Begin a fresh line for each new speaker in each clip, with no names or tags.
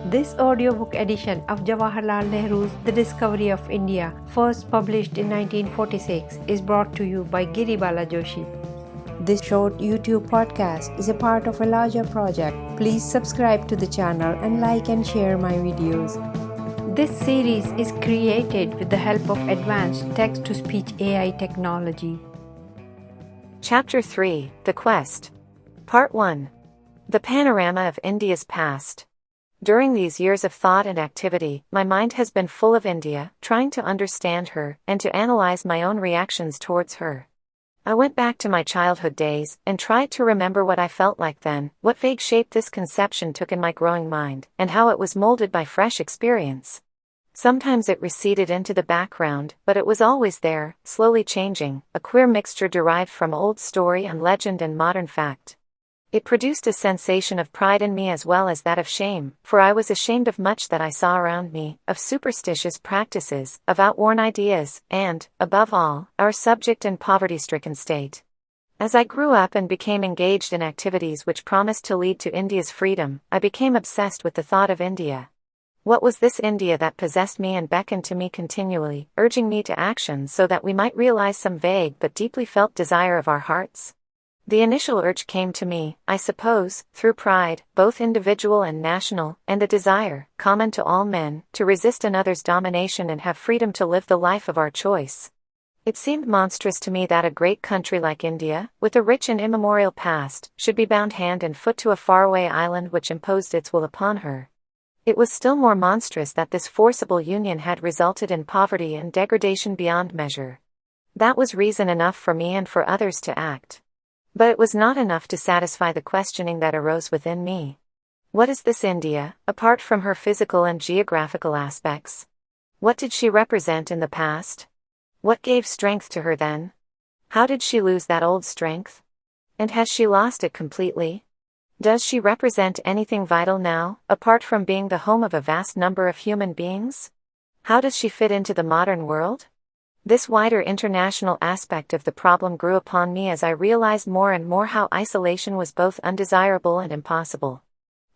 This audiobook edition of Jawaharlal Nehru's The Discovery of India, first published in 1946, is brought to you by Giribala Joshi. This short YouTube podcast is a part of a larger project. Please subscribe to the channel and like and share my videos. This series is created with the help of advanced text-to-speech AI technology.
Chapter 3, The Quest. Part 1. The Panorama of India's Past. During these years of thought and activity, my mind has been full of India, trying to understand her and to analyze my own reactions towards her. I went back to my childhood days and tried to remember what I felt like then, what vague shape this conception took in my growing mind, and how it was molded by fresh experience. Sometimes it receded into the background, but it was always there, slowly changing, a queer mixture derived from old story and legend and modern fact. It produced a sensation of pride in me as well as that of shame, for I was ashamed of much that I saw around me, of superstitious practices, of outworn ideas, and, above all, our subject and poverty-stricken state. As I grew up and became engaged in activities which promised to lead to India's freedom, I became obsessed with the thought of India. What was this India that possessed me and beckoned to me continually, urging me to action so that we might realize some vague but deeply felt desire of our hearts? The initial urge came to me, I suppose, through pride, both individual and national, and the desire, common to all men, to resist another's domination and have freedom to live the life of our choice. It seemed monstrous to me that a great country like India, with a rich and immemorial past, should be bound hand and foot to a faraway island which imposed its will upon her. It was still more monstrous that this forcible union had resulted in poverty and degradation beyond measure. That was reason enough for me and for others to act. But it was not enough to satisfy the questioning that arose within me. What is this India, apart from her physical and geographical aspects? What did she represent in the past? What gave strength to her then? How did she lose that old strength? And has she lost it completely? Does she represent anything vital now, apart from being the home of a vast number of human beings? How does she fit into the modern world? This wider international aspect of the problem grew upon me as I realized more and more how isolation was both undesirable and impossible.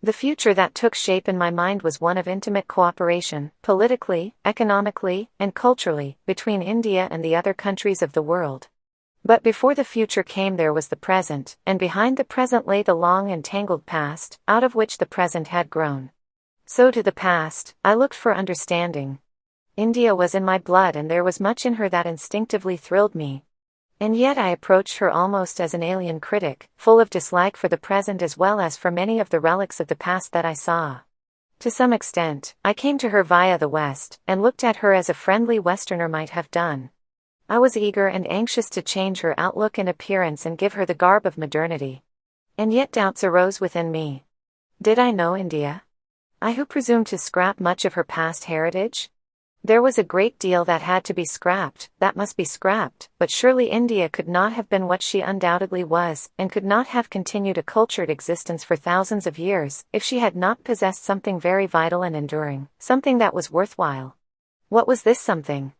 The future that took shape in my mind was one of intimate cooperation, politically, economically, and culturally, between India and the other countries of the world. But before the future came there was the present, and behind the present lay the long and tangled past, out of which the present had grown. So to the past, I looked for understanding. India was in my blood and there was much in her that instinctively thrilled me. And yet I approached her almost as an alien critic, full of dislike for the present as well as for many of the relics of the past that I saw. To some extent, I came to her via the West, and looked at her as a friendly Westerner might have done. I was eager and anxious to change her outlook and appearance and give her the garb of modernity. And yet doubts arose within me. Did I know India? I who presumed to scrap much of her past heritage? There was a great deal that had to be scrapped, that must be scrapped, but surely India could not have been what she undoubtedly was, and could not have continued a cultured existence for thousands of years, if she had not possessed something very vital and enduring, something that was worthwhile. What was this something?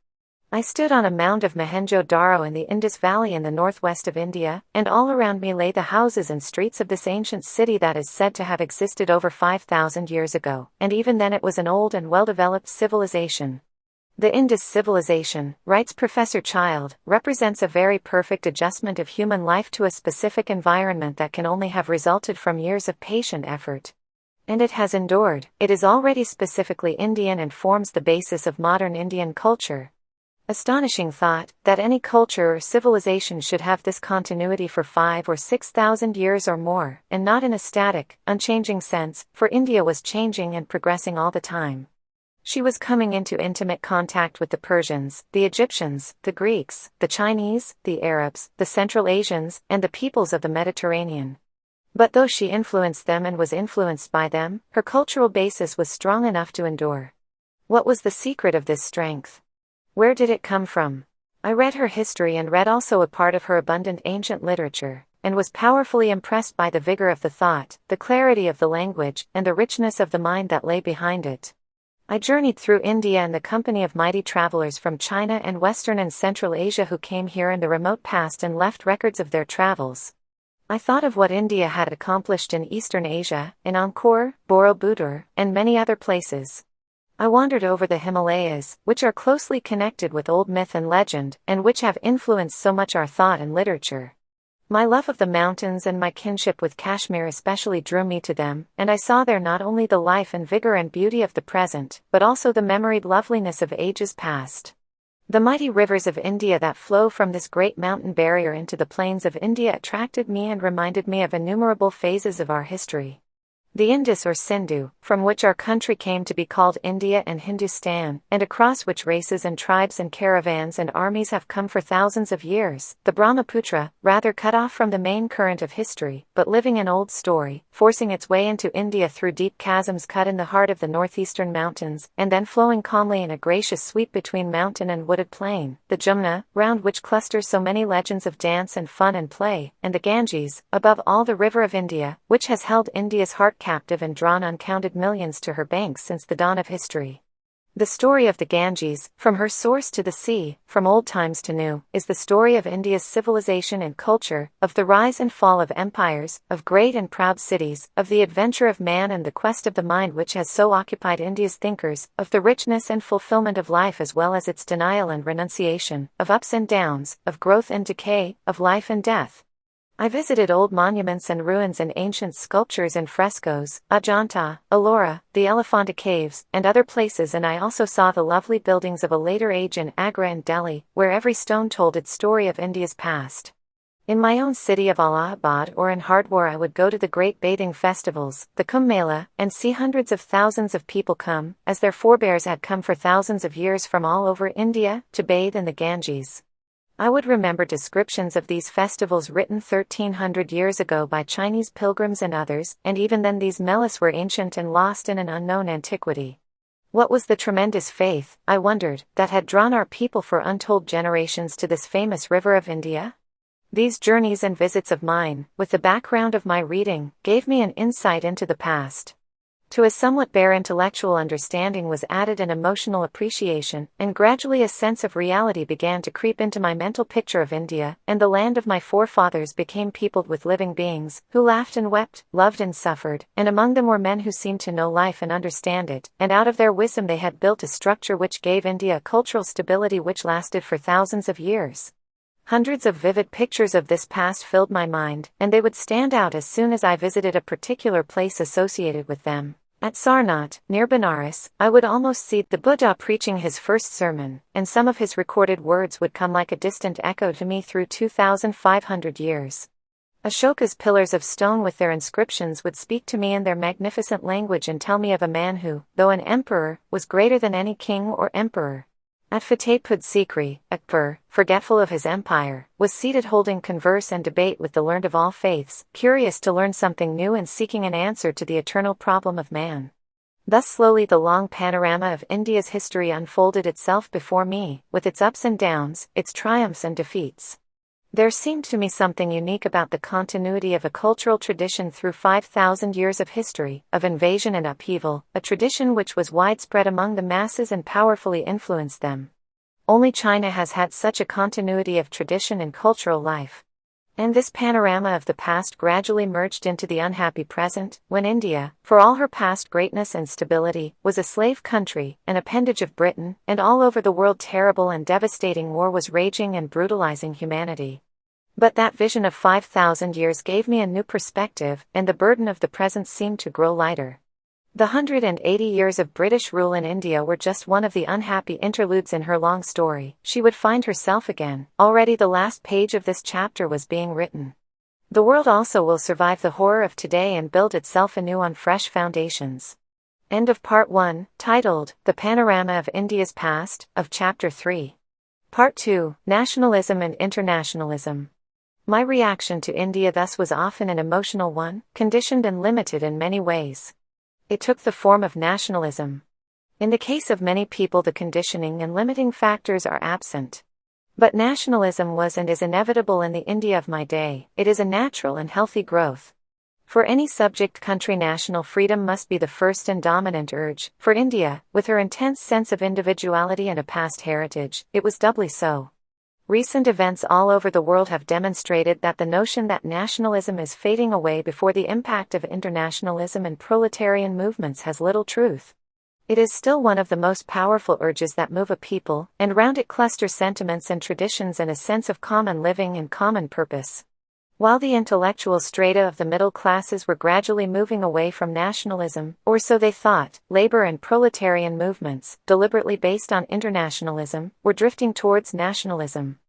I stood on a mound of Mohenjo-Daro in the Indus Valley in the northwest of India, and all around me lay the houses and streets of this ancient city that is said to have existed over 5,000 years ago, and even then it was an old and well-developed civilization. The Indus civilization, writes Professor Child, represents a very perfect adjustment of human life to a specific environment that can only have resulted from years of patient effort. And it has endured. It is already specifically Indian and forms the basis of modern Indian culture. Astonishing thought, that any culture or civilization should have this continuity for 5,000 or 6,000 years or more, and not in a static, unchanging sense, for India was changing and progressing all the time. She was coming into intimate contact with the Persians, the Egyptians, the Greeks, the Chinese, the Arabs, the Central Asians, and the peoples of the Mediterranean. But though she influenced them and was influenced by them, her cultural basis was strong enough to endure. What was the secret of this strength? Where did it come from? I read her history and read also a part of her abundant ancient literature, and was powerfully impressed by the vigor of the thought, the clarity of the language, and the richness of the mind that lay behind it. I journeyed through India in the company of mighty travelers from China and Western and Central Asia who came here in the remote past and left records of their travels. I thought of what India had accomplished in Eastern Asia, in Angkor, Borobudur, and many other places. I wandered over the Himalayas, which are closely connected with old myth and legend, and which have influenced so much our thought and literature. My love of the mountains and my kinship with Kashmir especially drew me to them, and I saw there not only the life and vigor and beauty of the present, but also the memoried loveliness of ages past. The mighty rivers of India that flow from this great mountain barrier into the plains of India attracted me and reminded me of innumerable phases of our history. The Indus or Sindhu, from which our country came to be called India and Hindustan, and across which races and tribes and caravans and armies have come for thousands of years, the Brahmaputra, rather cut off from the main current of history, but living an old story, forcing its way into India through deep chasms cut in the heart of the northeastern mountains, and then flowing calmly in a gracious sweep between mountain and wooded plain, the Jumna, round which clusters so many legends of dance and fun and play, and the Ganges, above all the river of India, which has held India's heart captive and drawn uncounted millions to her banks since the dawn of history. The story of the Ganges, from her source to the sea, from old times to new, is the story of India's civilization and culture, of the rise and fall of empires, of great and proud cities, of the adventure of man and the quest of the mind which has so occupied India's thinkers, of the richness and fulfillment of life as well as its denial and renunciation, of ups and downs, of growth and decay, of life and death. I visited old monuments and ruins and ancient sculptures and frescoes, Ajanta, Ellora, the Elephanta Caves, and other places, and I also saw the lovely buildings of a later age in Agra and Delhi, where every stone told its story of India's past. In my own city of Allahabad or in Hardwar I would go to the great bathing festivals, the Kumbh Mela, and see hundreds of thousands of people come, as their forebears had come for thousands of years from all over India, to bathe in the Ganges. I would remember descriptions of these festivals written 1300 years ago by Chinese pilgrims and others, and even then these melas were ancient and lost in an unknown antiquity. What was the tremendous faith, I wondered, that had drawn our people for untold generations to this famous river of India? These journeys and visits of mine, with the background of my reading, gave me an insight into the past. To a somewhat bare intellectual understanding was added an emotional appreciation, and gradually a sense of reality began to creep into my mental picture of India, and the land of my forefathers became peopled with living beings, who laughed and wept, loved and suffered, and among them were men who seemed to know life and understand it, and out of their wisdom they had built a structure which gave India a cultural stability which lasted for thousands of years. Hundreds of vivid pictures of this past filled my mind, and they would stand out as soon as I visited a particular place associated with them. At Sarnath, near Benares, I would almost see the Buddha preaching his first sermon, and some of his recorded words would come like a distant echo to me through 2,500 years. Ashoka's pillars of stone with their inscriptions would speak to me in their magnificent language and tell me of a man who, though an emperor, was greater than any king or emperor. At Fatehpur Sikri, Akbar, forgetful of his empire, was seated holding converse and debate with the learned of all faiths, curious to learn something new and seeking an answer to the eternal problem of man. Thus slowly the long panorama of India's history unfolded itself before me, with its ups and downs, its triumphs and defeats. There seemed to me something unique about the continuity of a cultural tradition through 5,000 years of history, of invasion and upheaval, a tradition which was widespread among the masses and powerfully influenced them. Only China has had such a continuity of tradition and cultural life. And this panorama of the past gradually merged into the unhappy present, when India, for all her past greatness and stability, was a slave country, an appendage of Britain, and all over the world terrible and devastating war was raging and brutalizing humanity. But that vision of 5,000 years gave me a new perspective, and the burden of the present seemed to grow lighter. The 180 years of British rule in India were just one of the unhappy interludes in her long story. She would find herself again. Already the last page of this chapter was being written. The world also will survive the horror of today and build itself anew on fresh foundations. End of Part 1, titled, The Panorama of India's Past, of Chapter 3. Part 2, Nationalism and Internationalism. My reaction to India thus was often an emotional one, conditioned and limited in many ways. It took the form of nationalism. In the case of many people the conditioning and limiting factors are absent. But nationalism was and is inevitable in the India of my day. It is a natural and healthy growth. For any subject country national freedom must be the first and dominant urge. For India, with her intense sense of individuality and a past heritage, it was doubly so. Recent events all over the world have demonstrated that the notion that nationalism is fading away before the impact of internationalism and proletarian movements has little truth. It is still one of the most powerful urges that move a people, and round it cluster sentiments and traditions and a sense of common living and common purpose. While the intellectual strata of the middle classes were gradually moving away from nationalism, or so they thought, labor and proletarian movements, deliberately based on internationalism, were drifting towards nationalism.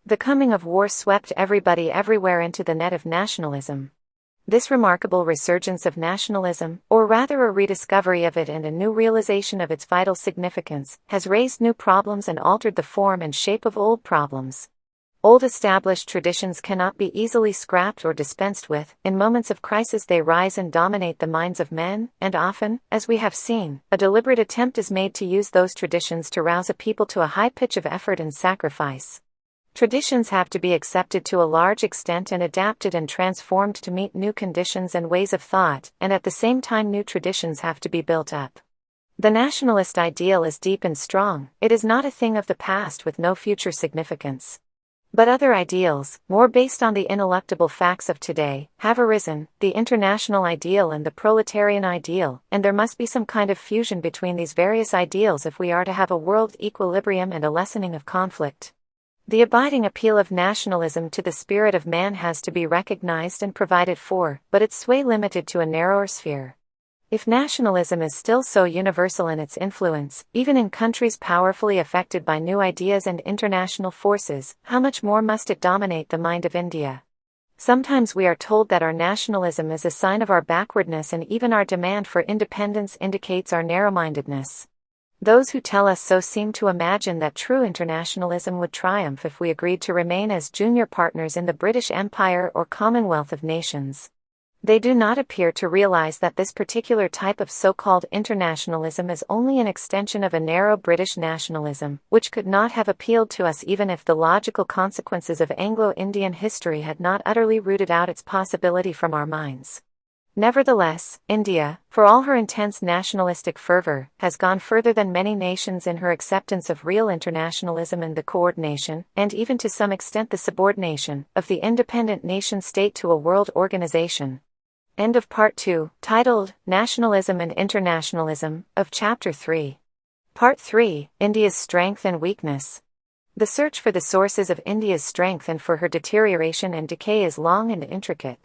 The coming of war swept everybody everywhere into the net of nationalism. This remarkable resurgence of nationalism, or rather a rediscovery of it and a new realization of its vital significance, has raised new problems and altered the form and shape of old problems. Old established traditions cannot be easily scrapped or dispensed with. In moments of crisis they rise and dominate the minds of men, and often, as we have seen, a deliberate attempt is made to use those traditions to rouse a people to a high pitch of effort and sacrifice. Traditions have to be accepted to a large extent and adapted and transformed to meet new conditions and ways of thought, and at the same time new traditions have to be built up. The nationalist ideal is deep and strong. It is not a thing of the past with no future significance. But other ideals, more based on the ineluctable facts of today, have arisen, the international ideal and the proletarian ideal, and there must be some kind of fusion between these various ideals if we are to have a world equilibrium and a lessening of conflict. The abiding appeal of nationalism to the spirit of man has to be recognized and provided for, but its sway limited to a narrower sphere. If nationalism is still so universal in its influence, even in countries powerfully affected by new ideas and international forces, how much more must it dominate the mind of India? Sometimes we are told that our nationalism is a sign of our backwardness, and even our demand for independence indicates our narrow-mindedness. Those who tell us so seem to imagine that true internationalism would triumph if we agreed to remain as junior partners in the British Empire or Commonwealth of Nations. They do not appear to realize that this particular type of so-called internationalism is only an extension of a narrow British nationalism, which could not have appealed to us even if the logical consequences of Anglo-Indian history had not utterly rooted out its possibility from our minds. Nevertheless, India, for all her intense nationalistic fervor, has gone further than many nations in her acceptance of real internationalism and the coordination, and even to some extent the subordination, of the independent nation-state to a world organization. End of Part 2, titled, Nationalism and Internationalism, of Chapter 3. Part 3, India's Strength and Weakness. The search for the sources of India's strength and for her deterioration and decay is long and intricate.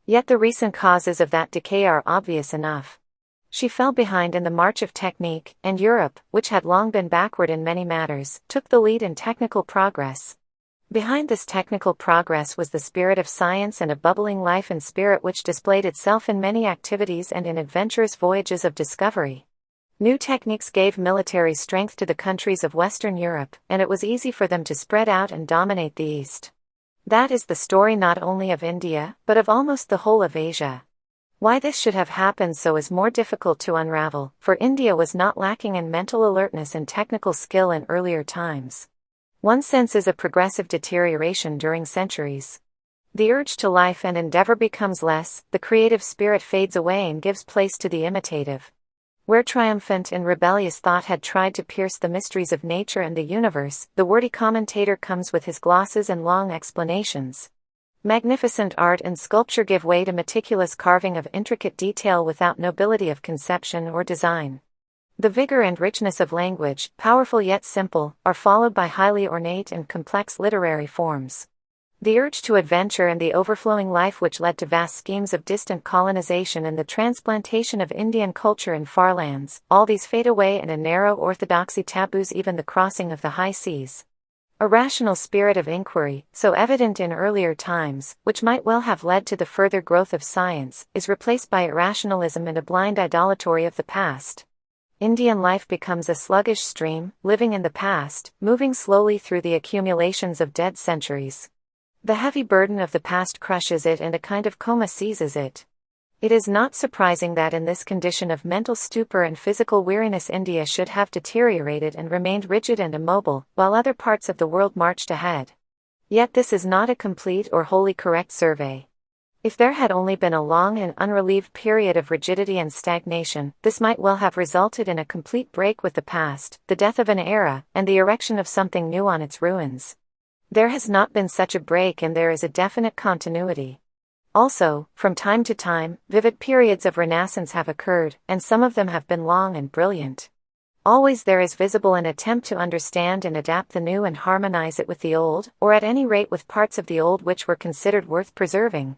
Yet the recent causes of that decay are obvious enough. She fell behind in the march of technique, and Europe, which had long been backward in many matters, took the lead in technical progress. Behind this technical progress was the spirit of science and a bubbling life and spirit which displayed itself in many activities and in adventurous voyages of discovery. New techniques gave military strength to the countries of Western Europe, and it was easy for them to spread out and dominate the East. That is the story not only of India, but of almost the whole of Asia. Why this should have happened so is more difficult to unravel, for India was not lacking in mental alertness and technical skill in earlier times. One senses a progressive deterioration during centuries. The urge to life and endeavor becomes less, the creative spirit fades away and gives place to the imitative. Where triumphant and rebellious thought had tried to pierce the mysteries of nature and the universe, the wordy commentator comes with his glosses and long explanations. Magnificent art and sculpture give way to meticulous carving of intricate detail without nobility of conception or design. The vigor and richness of language, powerful yet simple, are followed by highly ornate and complex literary forms. The urge to adventure and the overflowing life which led to vast schemes of distant colonization and the transplantation of Indian culture in far lands, all these fade away in a narrow orthodoxy taboos even the crossing of the high seas. A rational spirit of inquiry, so evident in earlier times, which might well have led to the further growth of science, is replaced by irrationalism and a blind idolatry of the past. Indian life becomes a sluggish stream, living in the past, moving slowly through the accumulations of dead centuries. The heavy burden of the past crushes it and a kind of coma seizes it. It is not surprising that in this condition of mental stupor and physical weariness India should have deteriorated and remained rigid and immobile, while other parts of the world marched ahead. Yet this is not a complete or wholly correct survey. If there had only been a long and unrelieved period of rigidity and stagnation, this might well have resulted in a complete break with the past, the death of an era, and the erection of something new on its ruins. There has not been such a break, and there is a definite continuity. Also, from time to time, vivid periods of renaissance have occurred, and some of them have been long and brilliant. Always there is visible an attempt to understand and adapt the new and harmonize it with the old, or at any rate with parts of the old which were considered worth preserving.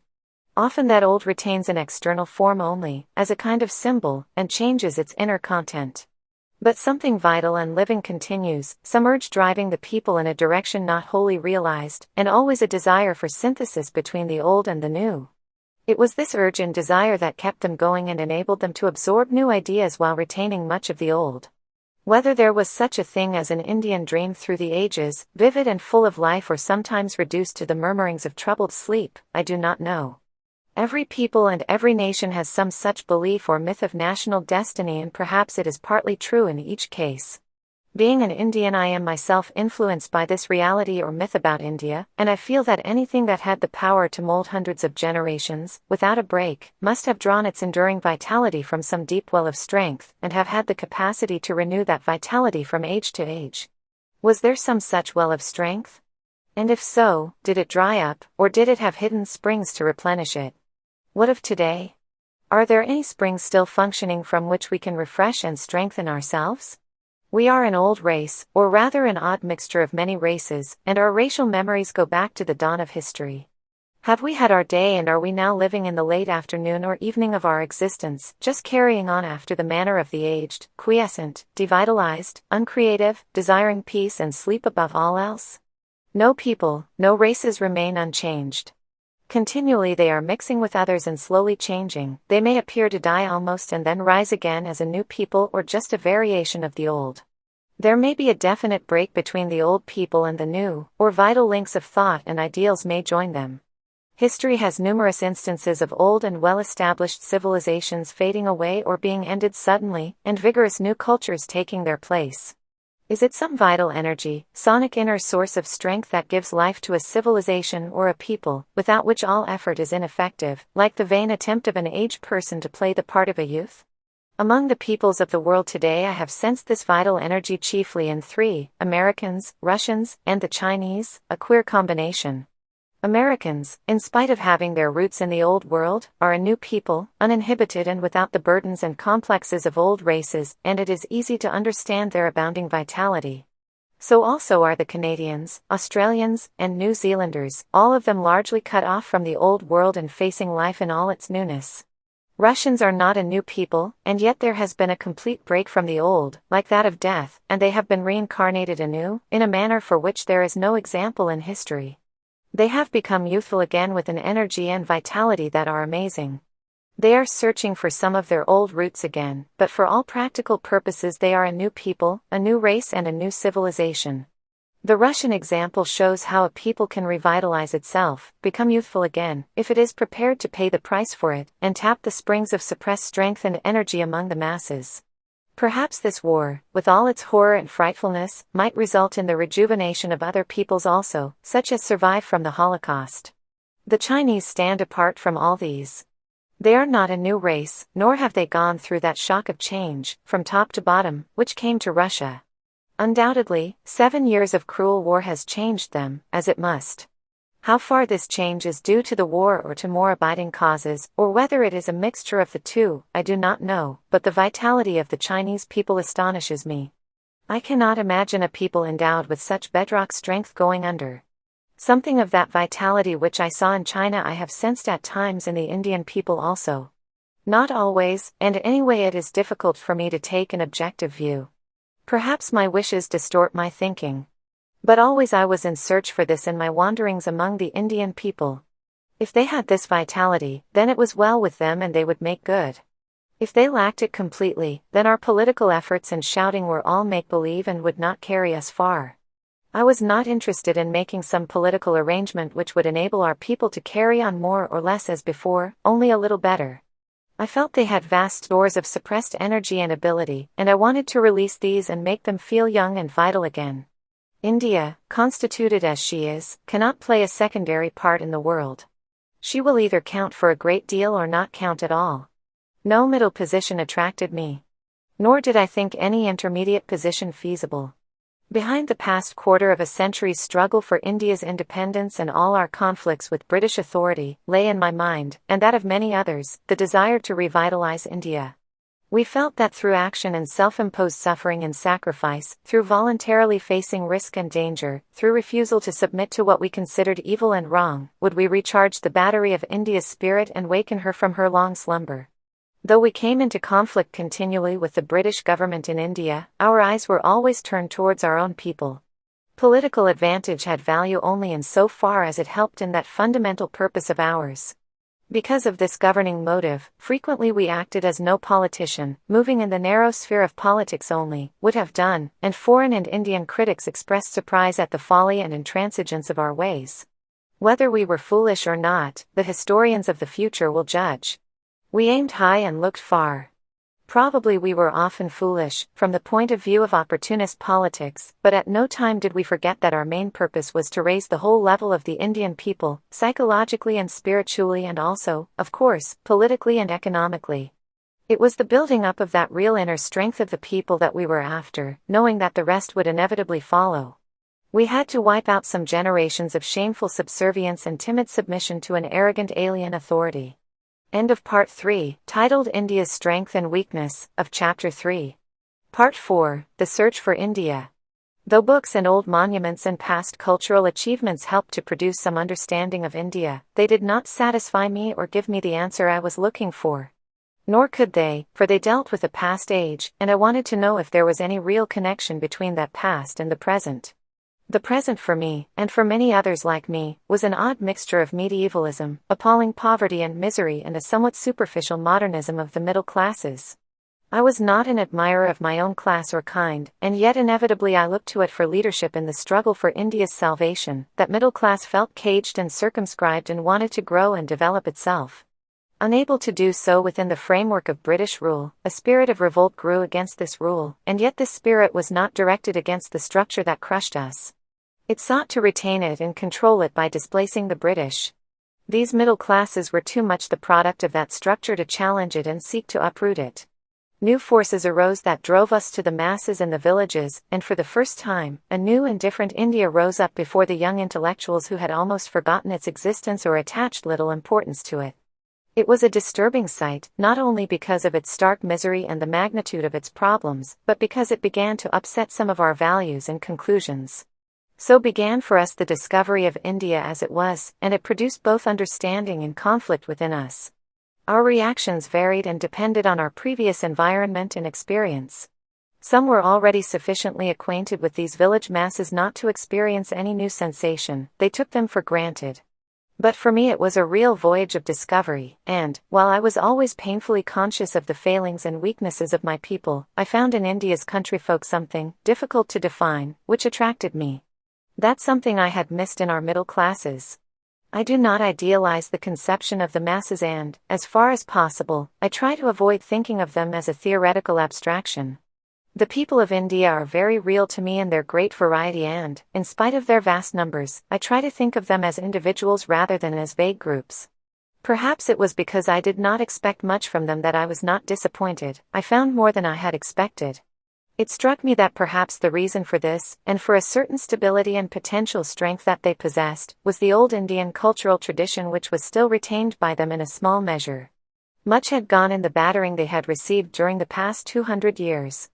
Often that old retains an external form only, as a kind of symbol, and changes its inner content. But something vital and living continues, some urge driving the people in a direction not wholly realized, and always a desire for synthesis between the old and the new. It was this urge and desire that kept them going and enabled them to absorb new ideas while retaining much of the old. Whether there was such a thing as an Indian dream through the ages, vivid and full of life, or sometimes reduced to the murmurings of troubled sleep, I do not know. Every people and every nation has some such belief or myth of national destiny, and perhaps it is partly true in each case. Being an Indian, I am myself influenced by this reality or myth about India, and I feel that anything that had the power to mold hundreds of generations, without a break, must have drawn its enduring vitality from some deep well of strength, and have had the capacity to renew that vitality from age to age. Was there some such well of strength? And if so, did it dry up, or did it have hidden springs to replenish it? What of today? Are there any springs still functioning from which we can refresh and strengthen ourselves? We are an old race, or rather an odd mixture of many races, and our racial memories go back to the dawn of history. Have we had our day, and are we now living in the late afternoon or evening of our existence, just carrying on after the manner of the aged, quiescent, devitalized, uncreative, desiring peace and sleep above all else? No people, no races remain unchanged. Continually they are mixing with others and slowly changing. They may appear to die almost and then rise again as a new people, or just a variation of the old. There may be a definite break between the old people and the new, or vital links of thought and ideals may join them. History has numerous instances of old and well-established civilizations fading away or being ended suddenly, and vigorous new cultures taking their place. Is it some vital energy, sonic inner source of strength that gives life to a civilization or a people, without which all effort is ineffective, like the vain attempt of an aged person to play the part of a youth? Among the peoples of the world today, I have sensed this vital energy chiefly in three: Americans, Russians, and the Chinese, a queer combination. Americans, in spite of having their roots in the old world, are a new people, uninhibited and without the burdens and complexes of old races, and it is easy to understand their abounding vitality. So also are the Canadians, Australians, and New Zealanders, all of them largely cut off from the old world and facing life in all its newness. Russians are not a new people, and yet there has been a complete break from the old, like that of death, and they have been reincarnated anew, in a manner for which there is no example in history. They have become youthful again with an energy and vitality that are amazing. They are searching for some of their old roots again, but for all practical purposes they are a new people, a new race and a new civilization. The Russian example shows how a people can revitalize itself, become youthful again, if it is prepared to pay the price for it, and tap the springs of suppressed strength and energy among the masses. Perhaps this war, with all its horror and frightfulness, might result in the rejuvenation of other peoples also, such as survived from the Holocaust. The Chinese stand apart from all these. They are not a new race, nor have they gone through that shock of change, from top to bottom, which came to Russia. Undoubtedly, 7 years of cruel war has changed them, as it must. How far this change is due to the war or to more abiding causes, or whether it is a mixture of the two, I do not know, but the vitality of the Chinese people astonishes me. I cannot imagine a people endowed with such bedrock strength going under. Something of that vitality which I saw in China I have sensed at times in the Indian people also. Not always, and anyway it is difficult for me to take an objective view. Perhaps my wishes distort my thinking. But always I was in search for this in my wanderings among the Indian people. If they had this vitality, then it was well with them and they would make good. If they lacked it completely, then our political efforts and shouting were all make-believe and would not carry us far. I was not interested in making some political arrangement which would enable our people to carry on more or less as before, only a little better. I felt they had vast stores of suppressed energy and ability, and I wanted to release these and make them feel young and vital again. India, constituted as she is, cannot play a secondary part in the world. She will either count for a great deal or not count at all. No middle position attracted me. Nor did I think any intermediate position feasible. Behind the past quarter of a century's struggle for India's independence and all our conflicts with British authority, lay in my mind, and that of many others, the desire to revitalize India. We felt that through action and self-imposed suffering and sacrifice, through voluntarily facing risk and danger, through refusal to submit to what we considered evil and wrong, would we recharge the battery of India's spirit and waken her from her long slumber. Though we came into conflict continually with the British government in India, our eyes were always turned towards our own people. Political advantage had value only in so far as it helped in that fundamental purpose of ours. Because of this governing motive, frequently we acted as no politician, moving in the narrow sphere of politics only, would have done, and foreign and Indian critics expressed surprise at the folly and intransigence of our ways. Whether we were foolish or not, the historians of the future will judge. We aimed high and looked far. Probably we were often foolish, from the point of view of opportunist politics, but at no time did we forget that our main purpose was to raise the whole level of the Indian people, psychologically and spiritually and also, of course, politically and economically. It was the building up of that real inner strength of the people that we were after, knowing that the rest would inevitably follow. We had to wipe out some generations of shameful subservience and timid submission to an arrogant alien authority. End of Part 3, titled India's Strength and Weakness, of Chapter 3. Part 4, The Search for India. Though books and old monuments and past cultural achievements helped to produce some understanding of India, they did not satisfy me or give me the answer I was looking for. Nor could they, for they dealt with a past age, and I wanted to know if there was any real connection between that past and the present. The present for me, and for many others like me, was an odd mixture of medievalism, appalling poverty and misery and a somewhat superficial modernism of the middle classes. I was not an admirer of my own class or kind, and yet inevitably I looked to it for leadership in the struggle for India's salvation. That middle class felt caged and circumscribed and wanted to grow and develop itself. Unable to do so within the framework of British rule, a spirit of revolt grew against this rule, and yet this spirit was not directed against the structure that crushed us. It sought to retain it and control it by displacing the British. These middle classes were too much the product of that structure to challenge it and seek to uproot it. New forces arose that drove us to the masses and the villages, and for the first time, a new and different India rose up before the young intellectuals who had almost forgotten its existence or attached little importance to it. It was a disturbing sight, not only because of its stark misery and the magnitude of its problems, but because it began to upset some of our values and conclusions. So began for us the discovery of India as it was, and it produced both understanding and conflict within us. Our reactions varied and depended on our previous environment and experience. Some were already sufficiently acquainted with these village masses not to experience any new sensation, they took them for granted. But for me it was a real voyage of discovery, and, while I was always painfully conscious of the failings and weaknesses of my people, I found in India's countryfolk something, difficult to define, which attracted me. That's something I had missed in our middle classes. I do not idealize the conception of the masses and, as far as possible, I try to avoid thinking of them as a theoretical abstraction. The people of India are very real to me in their great variety and, in spite of their vast numbers, I try to think of them as individuals rather than as vague groups. Perhaps it was because I did not expect much from them that I was not disappointed. I found more than I had expected. It struck me that perhaps the reason for this, and for a certain stability and potential strength that they possessed, was the old Indian cultural tradition which was still retained by them in a small measure. Much had gone in the battering they had received during the past 200 years.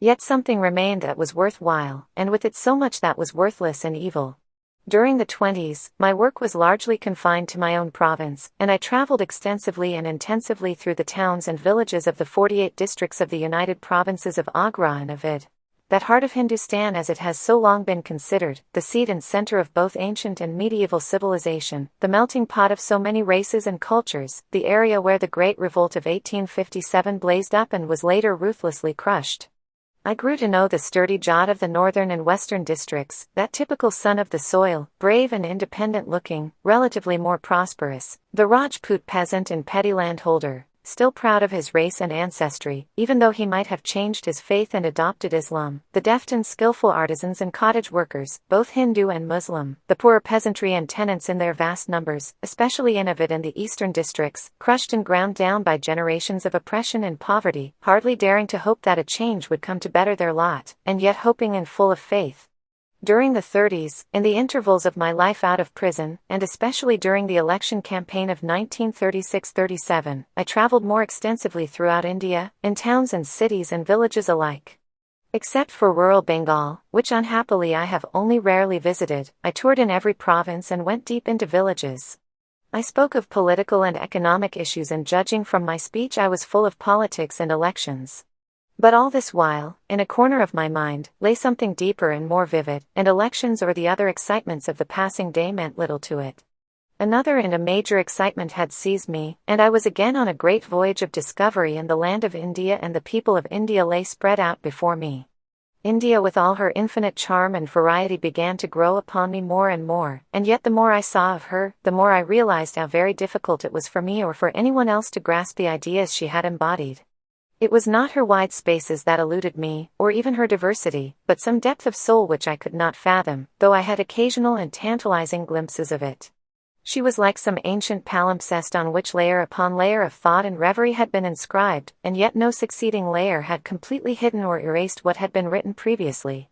Yet something remained that was worthwhile, and with it so much that was worthless and evil. During the 20s, my work was largely confined to my own province, and I traveled extensively and intensively through the towns and villages of the 48 districts of the United Provinces of Agra and Avid, that heart of Hindustan as it has so long been considered, the seat and center of both ancient and medieval civilization, the melting pot of so many races and cultures, the area where the Great Revolt of 1857 blazed up and was later ruthlessly crushed. I grew to know the sturdy Jat of the northern and western districts, that typical son of the soil, brave and independent-looking, relatively more prosperous, the Rajput peasant and petty landholder, still proud of his race and ancestry, even though he might have changed his faith and adopted Islam, the deft and skillful artisans and cottage workers, both Hindu and Muslim, the poorer peasantry and tenants in their vast numbers, especially in Avid and the eastern districts, crushed and ground down by generations of oppression and poverty, hardly daring to hope that a change would come to better their lot, and yet hoping and full of faith. During the 30s, in the intervals of my life out of prison, and especially during the election campaign of 1936-37, I traveled more extensively throughout India, in towns and cities and villages alike. Except for rural Bengal, which unhappily I have only rarely visited, I toured in every province and went deep into villages. I spoke of political and economic issues, and judging from my speech I was full of politics and elections. But all this while, in a corner of my mind, lay something deeper and more vivid, and elections or the other excitements of the passing day meant little to it. Another and a major excitement had seized me, and I was again on a great voyage of discovery, and the land of India and the people of India lay spread out before me. India with all her infinite charm and variety began to grow upon me more and more, and yet the more I saw of her, the more I realized how very difficult it was for me or for anyone else to grasp the ideas she had embodied. It was not her wide spaces that eluded me, or even her diversity, but some depth of soul which I could not fathom, though I had occasional and tantalizing glimpses of it. She was like some ancient palimpsest on which layer upon layer of thought and reverie had been inscribed, and yet no succeeding layer had completely hidden or erased what had been written previously.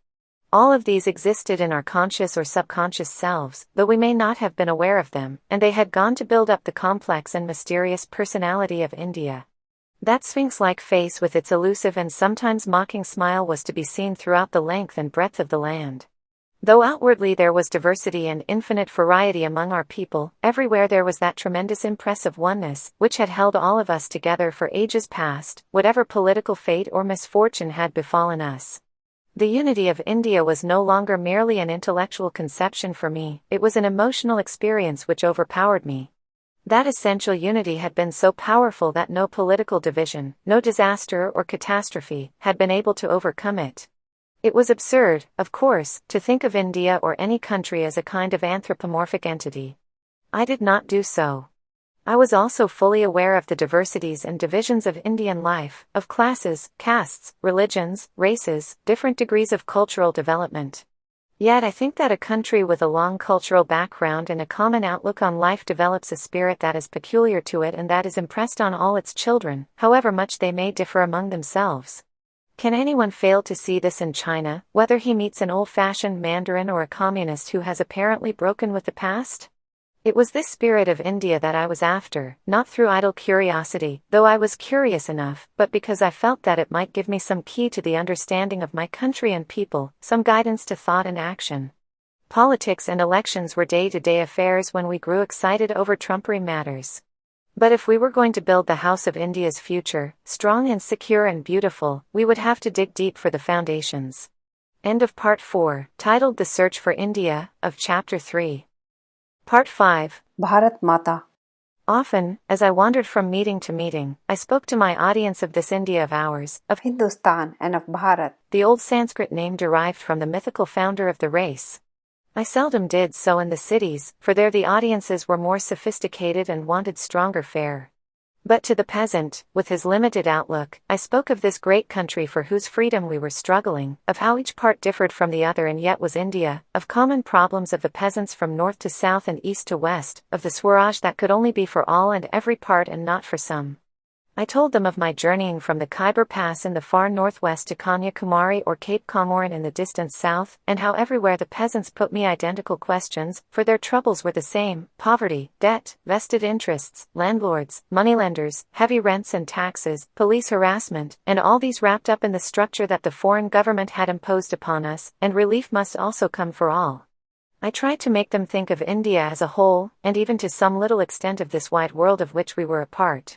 All of these existed in our conscious or subconscious selves, though we may not have been aware of them, and they had gone to build up the complex and mysterious personality of India. That sphinx-like face with its elusive and sometimes mocking smile was to be seen throughout the length and breadth of the land. Though outwardly there was diversity and infinite variety among our people, everywhere there was that tremendous impress of oneness, which had held all of us together for ages past, whatever political fate or misfortune had befallen us. The unity of India was no longer merely an intellectual conception for me, it was an emotional experience which overpowered me. That essential unity had been so powerful that no political division, no disaster or catastrophe, had been able to overcome it. It was absurd, of course, to think of India or any country as a kind of anthropomorphic entity. I did not do so. I was also fully aware of the diversities and divisions of Indian life, of classes, castes, religions, races, different degrees of cultural development. Yet I think that a country with a long cultural background and a common outlook on life develops a spirit that is peculiar to it and that is impressed on all its children, however much they may differ among themselves. Can anyone fail to see this in China, whether he meets an old-fashioned Mandarin or a communist who has apparently broken with the past? It was this spirit of India that I was after, not through idle curiosity, though I was curious enough, but because I felt that it might give me some key to the understanding of my country and people, some guidance to thought and action. Politics and elections were day-to-day affairs when we grew excited over trumpery matters. But if we were going to build the house of India's future, strong and secure and beautiful, we would have to dig deep for the foundations. End of Part 4, titled The Search for India, of Chapter 3. Part 5.
Bharat Mata.
Often, as I wandered from meeting to meeting, I spoke to my audience of this India of ours, of
Hindustan and of Bharat,
the old Sanskrit name derived from the mythical founder of the race. I seldom did so in the cities, for there the audiences were more sophisticated and wanted stronger fare. But to the peasant, with his limited outlook, I spoke of this great country for whose freedom we were struggling, of how each part differed from the other and yet was India, of common problems of the peasants from north to south and east to west, of the Swaraj that could only be for all and every part and not for some. I told them of my journeying from the Khyber Pass in the far northwest to Kanyakumari or Cape Comorin in the distant south, and how everywhere the peasants put me identical questions, for their troubles were the same: poverty, debt, vested interests, landlords, moneylenders, heavy rents and taxes, police harassment, and all these wrapped up in the structure that the foreign government had imposed upon us, and relief must also come for all. I tried to make them think of India as a whole, and even to some little extent of this wide world of which we were a part.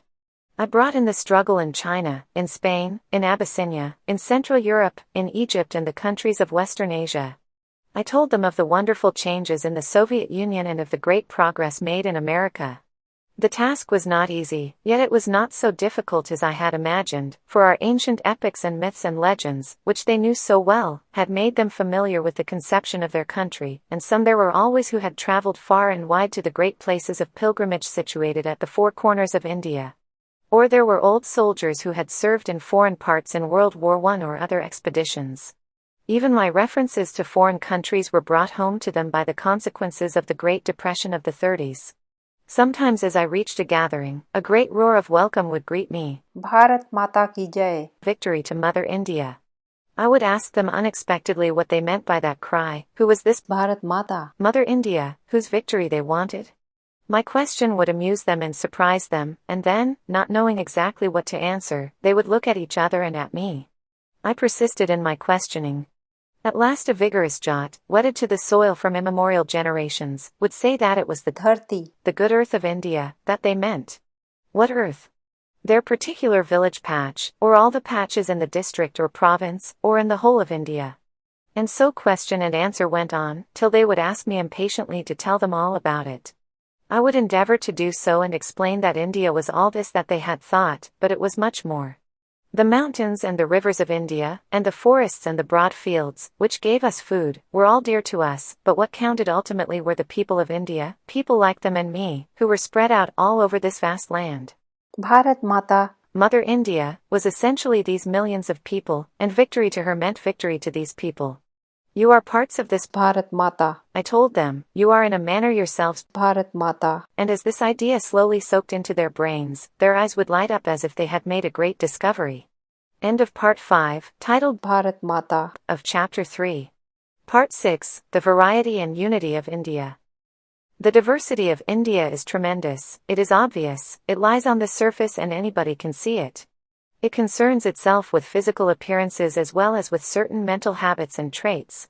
I brought in the struggle in China, in Spain, in Abyssinia, in Central Europe, in Egypt and the countries of Western Asia. I told them of the wonderful changes in the Soviet Union and of the great progress made in America. The task was not easy, yet it was not so difficult as I had imagined, for our ancient epics and myths and legends, which they knew so well, had made them familiar with the conception of their country, and some there were always who had traveled far and wide to the great places of pilgrimage situated at the four corners of India. Or there were old soldiers who had served in foreign parts in World War I or other expeditions. Even my references to foreign countries were brought home to them by the consequences of the Great Depression of the 30s. Sometimes as I reached a gathering, a great roar of welcome would greet me.
Bharat Mata ki jai.
Victory to Mother India. I would ask them unexpectedly what they meant by that cry. Who was this
Bharat Mata?
Mother India, whose victory they wanted? My question would amuse them and surprise them, and then, not knowing exactly what to answer, they would look at each other and at me. I persisted in my questioning. At last a vigorous Jat, wedded to the soil from immemorial generations, would say that it was the Dharti, the good earth of India, that they meant. What earth? Their particular village patch, or all the patches in the district or province, or in the whole of India? And so question and answer went on, till they would ask me impatiently to tell them all about it. I would endeavor to do so and explain that India was all this that they had thought, but it was much more. The mountains and the rivers of India, and the forests and the broad fields, which gave us food, were all dear to us, but what counted ultimately were the people of India, people like them and me, who were spread out all over this vast land.
Bharat Mata,
Mother India, was essentially these millions of people, and victory to her meant victory to these people. You are parts of this
Bharat Mata,
I told them. You are in a manner yourselves
Bharat Mata.
And as this idea slowly soaked into their brains, their eyes would light up as if they had made a great discovery. End of Part 5, titled
Bharat Mata,
of Chapter 3. Part 6, The Variety and Unity of India. The diversity of India is tremendous, it is obvious, it lies on the surface and anybody can see it. It concerns itself with physical appearances as well as with certain mental habits and traits.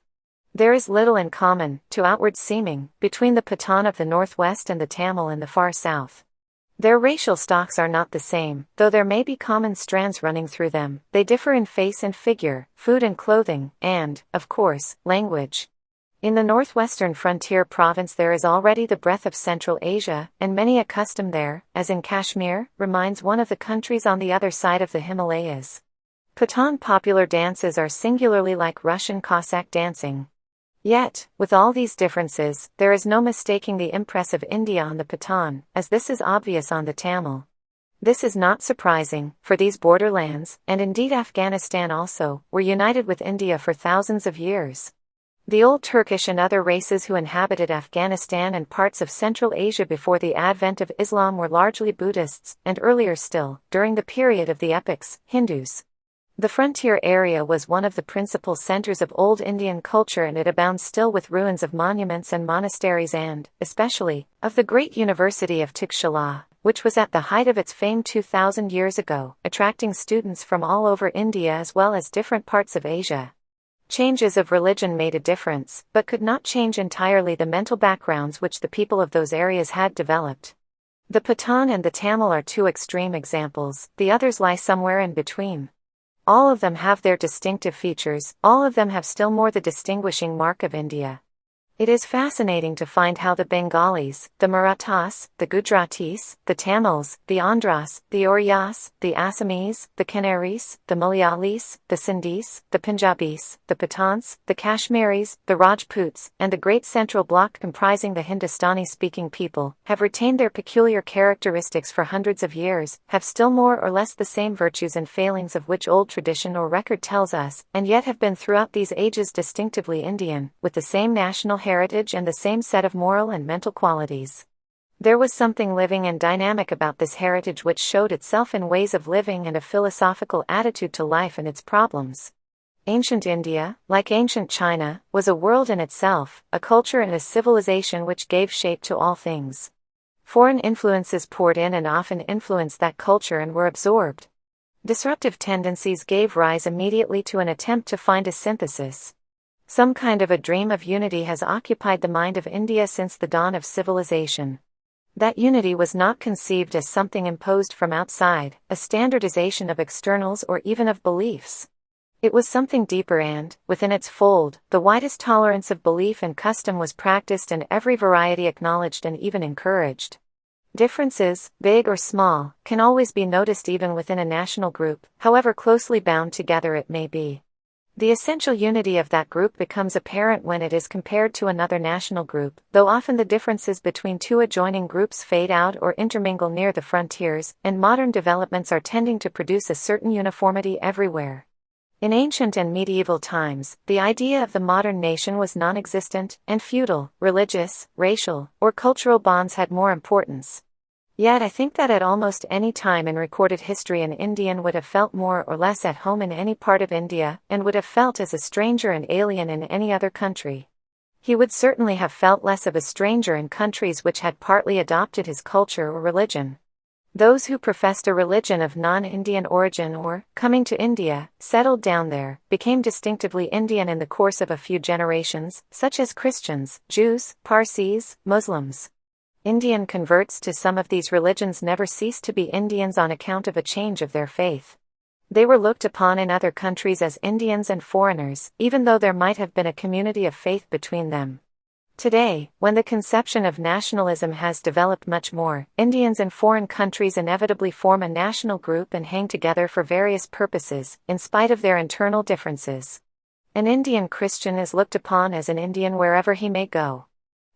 There is little in common, to outward seeming, between the Pathan of the northwest and the Tamil in the far south. Their racial stocks are not the same, though there may be common strands running through them. They differ in face and figure, food and clothing, and, of course, language. In the northwestern frontier province there is already the breath of Central Asia, and many a custom there, as in Kashmir, reminds one of the countries on the other side of the Himalayas. Pathan popular dances are singularly like Russian Cossack dancing. Yet, with all these differences, there is no mistaking the impress of India on the Pathan, as this is obvious on the Tamil. This is not surprising, for these borderlands, and indeed Afghanistan also, were united with India for thousands of years. The old Turkish and other races who inhabited Afghanistan and parts of Central Asia before the advent of Islam were largely Buddhists, and earlier still, during the period of the epics, Hindus. The frontier area was one of the principal centers of old Indian culture, and it abounds still with ruins of monuments and monasteries and, especially, of the great University of Tikshala, which was at the height of its fame 2,000 years ago, attracting students from all over India as well as different parts of Asia. Changes of religion made a difference, but could not change entirely the mental backgrounds which the people of those areas had developed. The Pathan and the Tamil are two extreme examples, the others lie somewhere in between. All of them have their distinctive features, all of them have still more the distinguishing mark of India. It is fascinating to find how the Bengalis, the Marathas, the Gujaratis, the Tamils, the Andhras, the Orias, the Assamese, the Canaris, the Malayalis, the Sindhis, the Punjabis, the Pathans, the Kashmiris, the Rajputs, and the great central block comprising the Hindustani-speaking people, have retained their peculiar characteristics for hundreds of years, have still more or less the same virtues and failings of which old tradition or record tells us, and yet have been throughout these ages distinctively Indian, with the same national heritage and the same set of moral and mental qualities. There was something living and dynamic about this heritage which showed itself in ways of living and a philosophical attitude to life and its problems. Ancient India, like ancient China, was a world in itself, a culture and a civilization which gave shape to all things. Foreign influences poured in and often influenced that culture and were absorbed. Disruptive tendencies gave rise immediately to an attempt to find a synthesis. Some kind of a dream of unity has occupied the mind of India since the dawn of civilization. That unity was not conceived as something imposed from outside, a standardization of externals or even of beliefs. It was something deeper and, within its fold, the widest tolerance of belief and custom was practiced and every variety acknowledged and even encouraged. Differences, big or small, can always be noticed even within a national group, however closely bound together it may be. The essential unity of that group becomes apparent when it is compared to another national group, though often the differences between two adjoining groups fade out or intermingle near the frontiers, and modern developments are tending to produce a certain uniformity everywhere. In ancient and medieval times, the idea of the modern nation was non-existent, and feudal, religious, racial, or cultural bonds had more importance. Yet I think that at almost any time in recorded history an Indian would have felt more or less at home in any part of India, and would have felt as a stranger and alien in any other country. He would certainly have felt less of a stranger in countries which had partly adopted his culture or religion. Those who professed a religion of non-Indian origin or, coming to India, settled down there, became distinctively Indian in the course of a few generations, such as Christians, Jews, Parsis, Muslims. Indian converts to some of these religions never ceased to be Indians on account of a change of their faith. They were looked upon in other countries as Indians and foreigners, even though there might have been a community of faith between them. Today, when the conception of nationalism has developed much more, Indians in foreign countries inevitably form a national group and hang together for various purposes, in spite of their internal differences. An Indian Christian is looked upon as an Indian wherever he may go.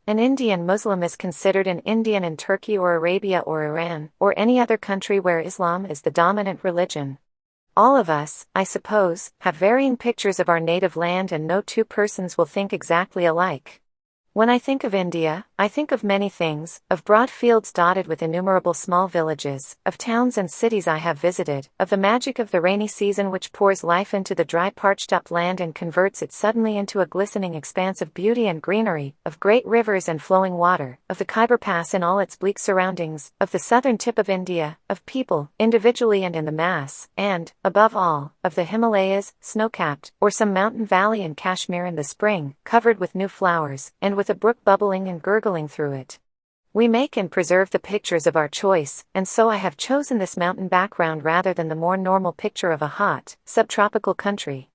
An Indian Muslim is considered an Indian in Turkey or Arabia or Iran, or any other country where Islam is the dominant religion. All of us, I suppose, have varying pictures of our native land, and no two persons will think exactly alike. When I think of India, I think of many things, of broad fields dotted with innumerable small villages, of towns and cities I have visited, of the magic of the rainy season which pours life into the dry parched-up land and converts it suddenly into a glistening expanse of beauty and greenery, of great rivers and flowing water, of the Khyber Pass in all its bleak surroundings, of the southern tip of India, of people, individually and in the mass, and, above all, of the Himalayas, snow-capped, or some mountain valley in Kashmir in the spring, covered with new flowers, and with a brook bubbling and gurgling through it. We make and preserve the pictures of our choice, and so I have chosen this mountain background rather than the more normal picture of a hot, subtropical country.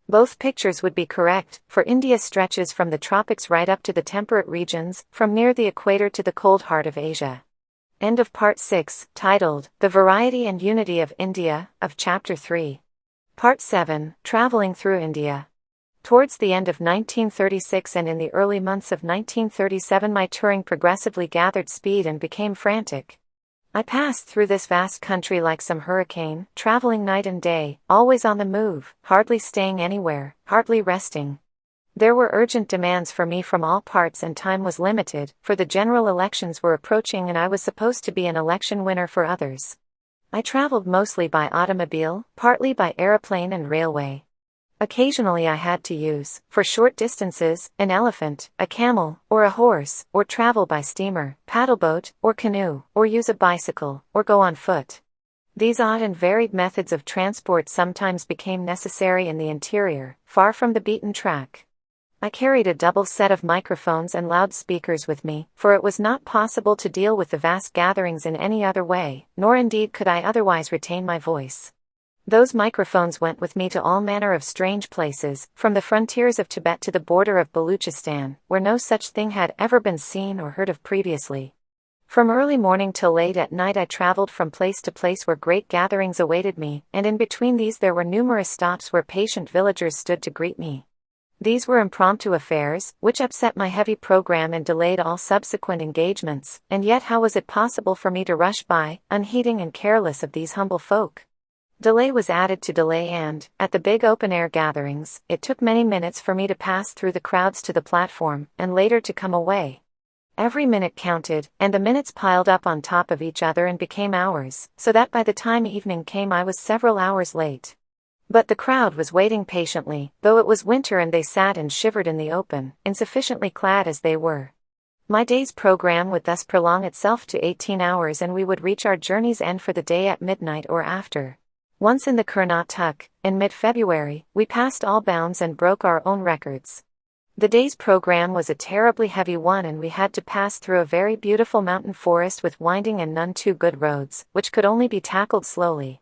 Both pictures would be correct, for India stretches from the tropics right up to the temperate regions, from near the equator to the cold heart of Asia. End of Part 6, titled, The Variety and Unity of India, of Chapter 3. Part 7, Traveling Through India. Towards the end of 1936 and in the early months of 1937 my touring progressively gathered speed and became frantic. I passed through this vast country like some hurricane, traveling night and day, always on the move, hardly staying anywhere, hardly resting. There were urgent demands for me from all parts and time was limited, for the general elections were approaching and I was supposed to be an election winner for others. I traveled mostly by automobile, partly by aeroplane and railway. Occasionally I had to use, for short distances, an elephant, a camel, or a horse, or travel by steamer, paddleboat, or canoe, or use a bicycle, or go on foot. These odd and varied methods of transport sometimes became necessary in the interior, far from the beaten track. I carried a double set of microphones and loudspeakers with me, for it was not possible to deal with the vast gatherings in any other way, nor indeed could I otherwise retain my voice. Those microphones went with me to all manner of strange places, from the frontiers of Tibet to the border of Baluchistan, where no such thing had ever been seen or heard of previously. From early morning till late at night I traveled from place to place where great gatherings awaited me, and in between these there were numerous stops where patient villagers stood to greet me. These were impromptu affairs, which upset my heavy program and delayed all subsequent engagements, and yet how was it possible for me to rush by, unheeding and careless of these humble folk? Delay was added to delay and, at the big open-air gatherings, it took many minutes for me to pass through the crowds to the platform, and later to come away. Every minute counted, and the minutes piled up on top of each other and became hours, so that by the time evening came I was several hours late. But the crowd was waiting patiently, though it was winter and they sat and shivered in the open, insufficiently clad as they were. My day's program would thus prolong itself to 18 hours and we would reach our journey's end for the day at midnight or after. Once in the Karnataka, in mid-February, we passed all bounds and broke our own records. The day's program was a terribly heavy one and we had to pass through a very beautiful mountain forest with winding and none too good roads, which could only be tackled slowly.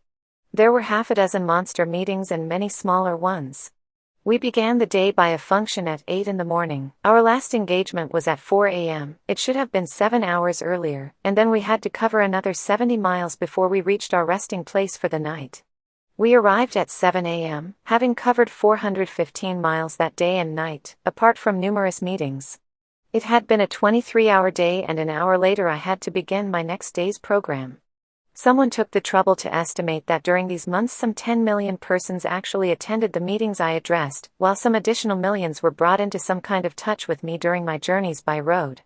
There were half a dozen monster meetings and many smaller ones. We began the day by a function at 8 in the morning. Our last engagement was at 4 a.m. It should have been 7 hours earlier, and then we had to cover another 70 miles before we reached our resting place for the night. We arrived at 7 a.m., having covered 415 miles that day and night, apart from numerous meetings. It had been a 23-hour day, and an hour later I had to begin my next day's program. Someone took the trouble to estimate that during these months some 10 million persons actually attended the meetings I addressed, while some additional millions were brought into some kind of touch with me during my journeys by road.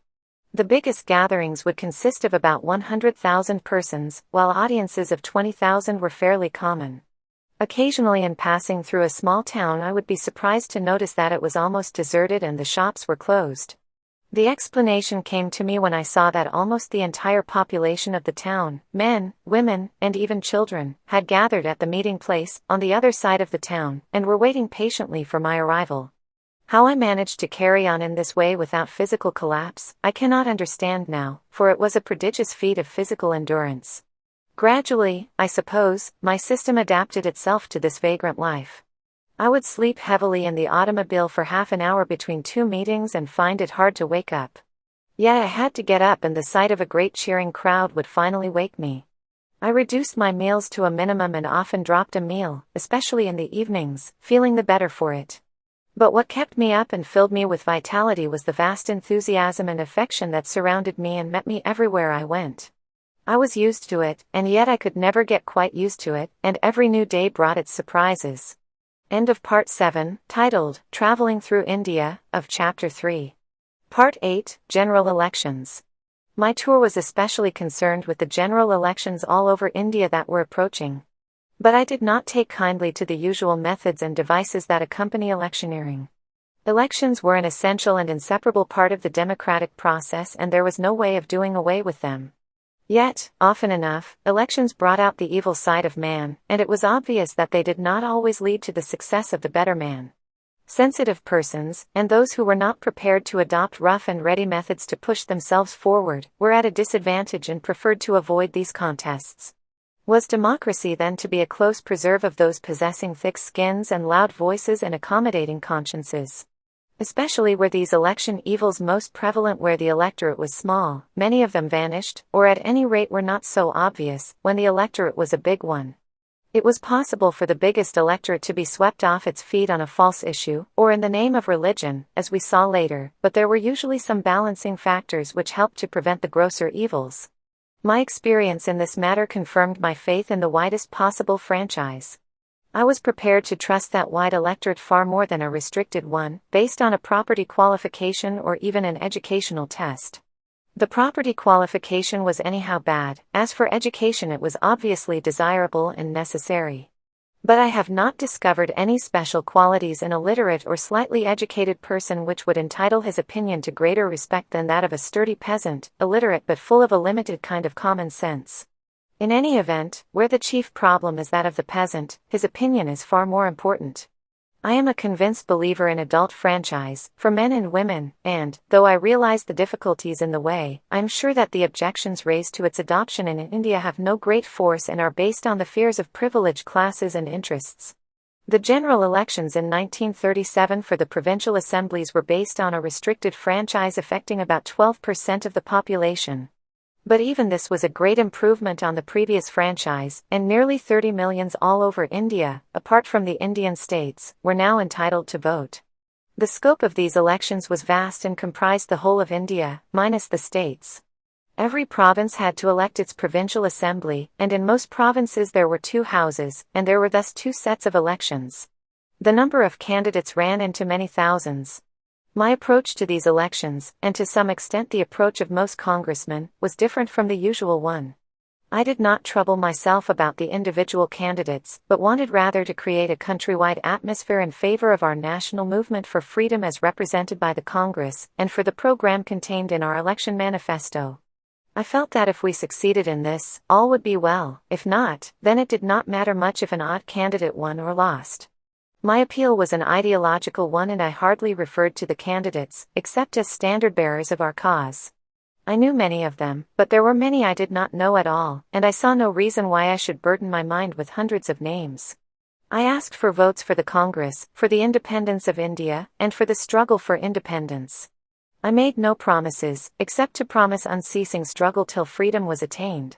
The biggest gatherings would consist of about 100,000 persons, while audiences of 20,000 were fairly common. Occasionally, in passing through a small town, I would be surprised to notice that it was almost deserted and the shops were closed. The explanation came to me when I saw that almost the entire population of the town, men, women, and even children, had gathered at the meeting place on the other side of the town and were waiting patiently for my arrival. How I managed to carry on in this way without physical collapse, I cannot understand now, for it was a prodigious feat of physical endurance. Gradually, I suppose, my system adapted itself to this vagrant life. I would sleep heavily in the automobile for half an hour between two meetings and find it hard to wake up. Yet I had to get up, and the sight of a great cheering crowd would finally wake me. I reduced my meals to a minimum and often dropped a meal, especially in the evenings, feeling the better for it. But what kept me up and filled me with vitality was the vast enthusiasm and affection that surrounded me and met me everywhere I went. I was used to it, and yet I could never get quite used to it, and every new day brought its surprises. End of Part 7, titled, Traveling Through India, of Chapter 3. Part 8, General Elections. My tour was especially concerned with the general elections all over India that were approaching. But I did not take kindly to the usual methods and devices that accompany electioneering. Elections were an essential and inseparable part of the democratic process, and there was no way of doing away with them. Yet, often enough, elections brought out the evil side of man, and it was obvious that they did not always lead to the success of the better man. Sensitive persons, and those who were not prepared to adopt rough and ready methods to push themselves forward, were at a disadvantage and preferred to avoid these contests. Was democracy then to be a close preserve of those possessing thick skins and loud voices and accommodating consciences? Especially were these election evils most prevalent where the electorate was small. Many of them vanished, or at any rate were not so obvious, when the electorate was a big one. It was possible for the biggest electorate to be swept off its feet on a false issue, or in the name of religion, as we saw later, but there were usually some balancing factors which helped to prevent the grosser evils. My experience in this matter confirmed my faith in the widest possible franchise. I was prepared to trust that wide electorate far more than a restricted one, based on a property qualification or even an educational test. The property qualification was anyhow bad. As for education, it was obviously desirable and necessary. But I have not discovered any special qualities in a literate or slightly educated person which would entitle his opinion to greater respect than that of a sturdy peasant, illiterate but full of a limited kind of common sense. In any event, where the chief problem is that of the peasant, his opinion is far more important. I am a convinced believer in adult franchise, for men and women, and, though I realize the difficulties in the way, I am sure that the objections raised to its adoption in India have no great force and are based on the fears of privileged classes and interests. The general elections in 1937 for the provincial assemblies were based on a restricted franchise affecting about 12% of the population. But even this was a great improvement on the previous franchise, and nearly 30 millions all over India, apart from the Indian states, were now entitled to vote. The scope of these elections was vast and comprised the whole of India, minus the states. Every province had to elect its provincial assembly, and in most provinces there were two houses, and there were thus two sets of elections. The number of candidates ran into many thousands. My approach to these elections, and to some extent the approach of most congressmen, was different from the usual one. I did not trouble myself about the individual candidates, but wanted rather to create a countrywide atmosphere in favor of our national movement for freedom as represented by the Congress, and for the program contained in our election manifesto. I felt that if we succeeded in this, all would be well. If not, then it did not matter much if an odd candidate won or lost. My appeal was an ideological one, and I hardly referred to the candidates, except as standard-bearers of our cause. I knew many of them, but there were many I did not know at all, and I saw no reason why I should burden my mind with hundreds of names. I asked for votes for the Congress, for the independence of India, and for the struggle for independence. I made no promises, except to promise unceasing struggle till freedom was attained.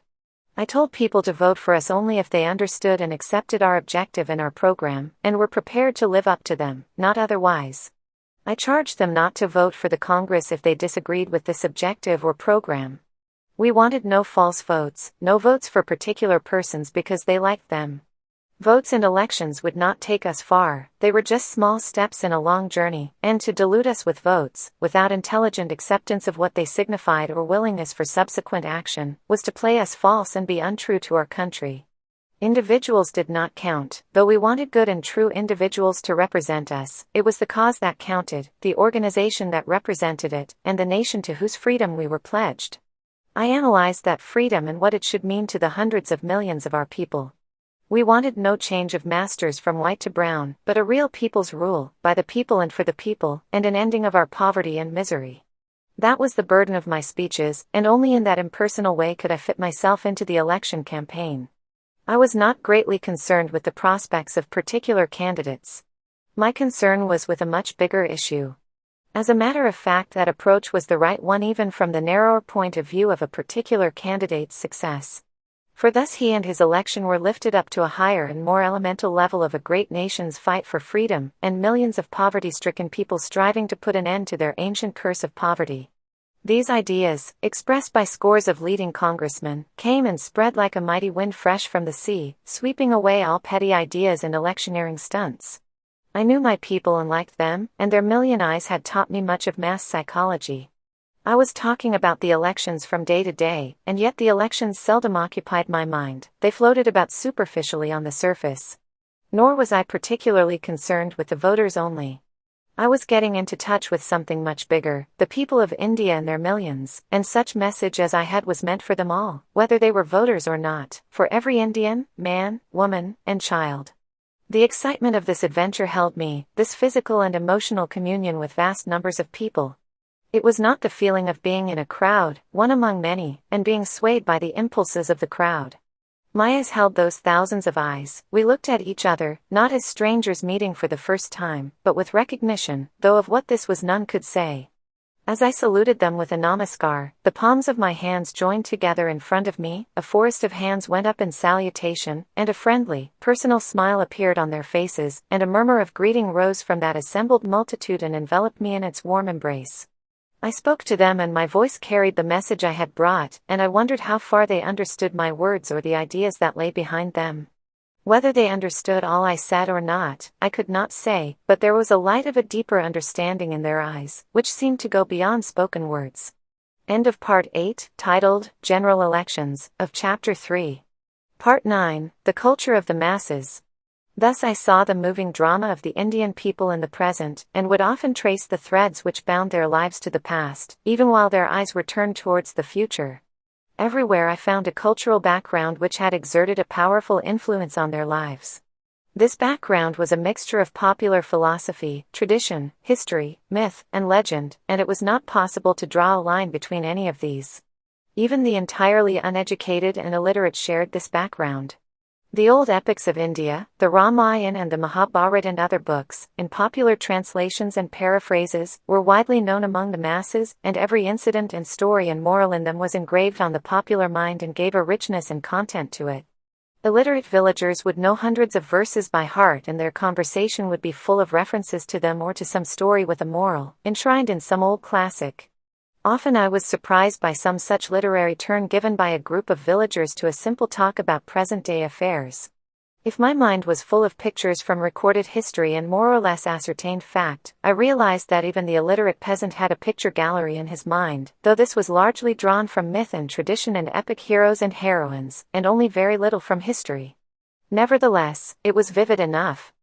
I told people to vote for us only if they understood and accepted our objective and our program, and were prepared to live up to them, not otherwise. I charged them not to vote for the Congress if they disagreed with this objective or program. We wanted no false votes, no votes for particular persons because they liked them. Votes and elections would not take us far, they were just small steps in a long journey, and to delude us with votes, without intelligent acceptance of what they signified or willingness for subsequent action, was to play us false and be untrue to our country. Individuals did not count, though we wanted good and true individuals to represent us. It was the cause that counted, the organization that represented it, and the nation to whose freedom we were pledged. I analyzed that freedom and what it should mean to the hundreds of millions of our people. We wanted no change of masters from white to brown, but a real people's rule, by the people and for the people, and an ending of our poverty and misery. That was the burden of my speeches, and only in that impersonal way could I fit myself into the election campaign. I was not greatly concerned with the prospects of particular candidates. My concern was with a much bigger issue. As a matter of fact, that approach was the right one even from the narrower point of view of a particular candidate's success. For thus he and his election were lifted up to a higher and more elemental level of a great nation's fight for freedom, and millions of poverty-stricken people striving to put an end to their ancient curse of poverty. These ideas, expressed by scores of leading congressmen, came and spread like a mighty wind fresh from the sea, sweeping away all petty ideas and electioneering stunts. I knew my people and liked them, and their million eyes had taught me much of mass psychology. I was talking about the elections from day to day, and yet the elections seldom occupied my mind, they floated about superficially on the surface. Nor was I particularly concerned with the voters only. I was getting into touch with something much bigger, the people of India and their millions, and such message as I had was meant for them all, whether they were voters or not, for every Indian, man, woman, and child. The excitement of this adventure held me, this physical and emotional communion with vast numbers of people. It was not the feeling of being in a crowd, one among many, and being swayed by the impulses of the crowd. My eyes held those thousands of eyes. We looked at each other, not as strangers meeting for the first time, but with recognition, though of what this was none could say. As I saluted them with a namaskar, the palms of my hands joined together in front of me, a forest of hands went up in salutation, and a friendly, personal smile appeared on their faces, and a murmur of greeting rose from that assembled multitude and enveloped me in its warm embrace. I spoke to them and my voice carried the message I had brought, and I wondered how far they understood my words or the ideas that lay behind them. Whether they understood all I said or not, I could not say, but there was a light of a deeper understanding in their eyes, which seemed to go beyond spoken words. End of Part 8, titled, General Elections, of Chapter 3. Part 9, The Culture of the Masses. Thus I saw the moving drama of the Indian people in the present, and would often trace the threads which bound their lives to the past, even while their eyes were turned towards the future. Everywhere I found a cultural background which had exerted a powerful influence on their lives. This background was a mixture of popular philosophy, tradition, history, myth, and legend, and it was not possible to draw a line between any of these. Even the entirely uneducated and illiterate shared this background. The old epics of India, the Ramayana and the Mahabharata and other books, in popular translations and paraphrases, were widely known among the masses, and every incident and story and moral in them was engraved on the popular mind and gave a richness and content to it. Illiterate villagers would know hundreds of verses by heart and their conversation would be full of references to them or to some story with a moral, enshrined in some old classic. Often I was surprised by some such literary turn given by a group of villagers to a simple talk about present-day affairs. If my mind was full of pictures from recorded history and more or less ascertained fact, I realized that even the illiterate peasant had a picture gallery in his mind, though this was largely drawn from myth and tradition and epic heroes and heroines, and only very little from history. Nevertheless, it was vivid enough.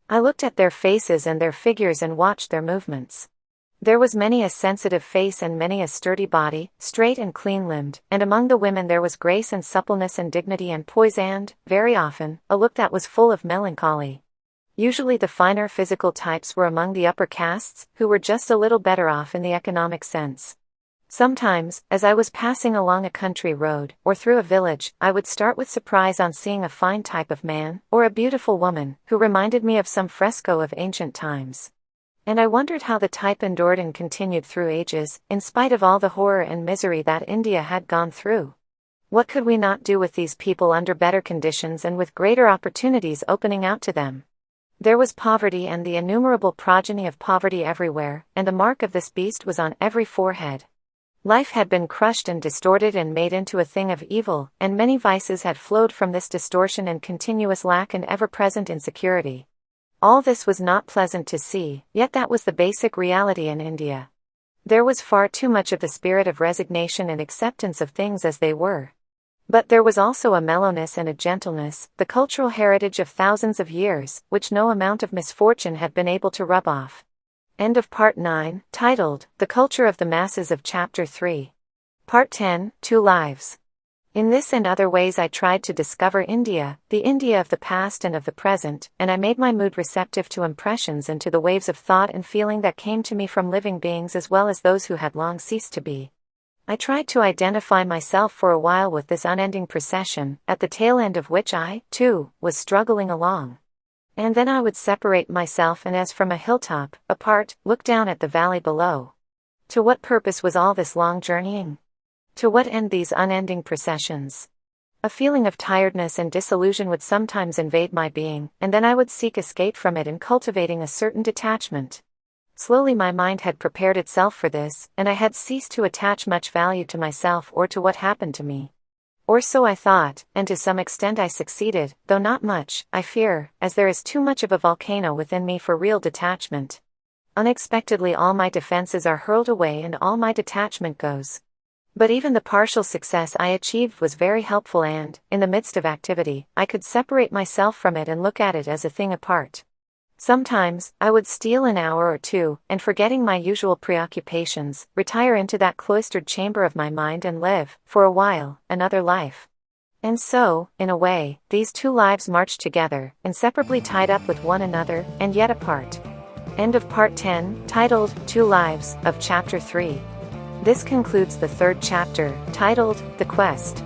I looked at their faces and their figures and watched their movements. There was many a sensitive face and many a sturdy body, straight and clean-limbed, and among the women there was grace and suppleness and dignity and poise and, very often, a look that was full of melancholy. Usually the finer physical types were among the upper castes, who were just a little better off in the economic sense. Sometimes, as I was passing along a country road, or through a village, I would start with surprise on seeing a fine type of man, or a beautiful woman, who reminded me of some fresco of ancient times. And I wondered how the type endured and continued through ages, in spite of all the horror and misery that India had gone through. What could we not do with these people under better conditions and with greater opportunities opening out to them? There was poverty and the innumerable progeny of poverty everywhere, and the mark of this beast was on every forehead. Life had been crushed and distorted and made into a thing of evil, and many vices had flowed from this distortion and continuous lack and ever-present insecurity. All this was not pleasant to see, yet that was the basic reality in India. There was far too much of the spirit of resignation and acceptance of things as they were. But there was also a mellowness and a gentleness, the cultural heritage of thousands of years, which no amount of misfortune had been able to rub off. End of Part 9, titled, The Culture of the Masses of Chapter 3. Part 10, Two Lives. In this and other ways I tried to discover India, the India of the past and of the present, and I made my mood receptive to impressions and to the waves of thought and feeling that came to me from living beings as well as those who had long ceased to be. I tried to identify myself for a while with this unending procession, at the tail end of which I, too, was struggling along. And then I would separate myself and as from a hilltop, apart, look down at the valley below. To what purpose was all this long journeying? To what end these unending processions? A feeling of tiredness and disillusion would sometimes invade my being, and then I would seek escape from it in cultivating a certain detachment. Slowly my mind had prepared itself for this, and I had ceased to attach much value to myself or to what happened to me. Or so I thought, and to some extent I succeeded, though not much, I fear, as there is too much of a volcano within me for real detachment. Unexpectedly all my defenses are hurled away and all my detachment goes. But even the partial success I achieved was very helpful and, in the midst of activity, I could separate myself from it and look at it as a thing apart. Sometimes, I would steal an hour or two, and forgetting my usual preoccupations, retire into that cloistered chamber of my mind and live, for a while, another life. And so, in a way, these two lives marched together, inseparably tied up with one another, and yet apart. End of Part 10, titled, Two Lives, of Chapter 3. This concludes the third chapter, titled, The Quest.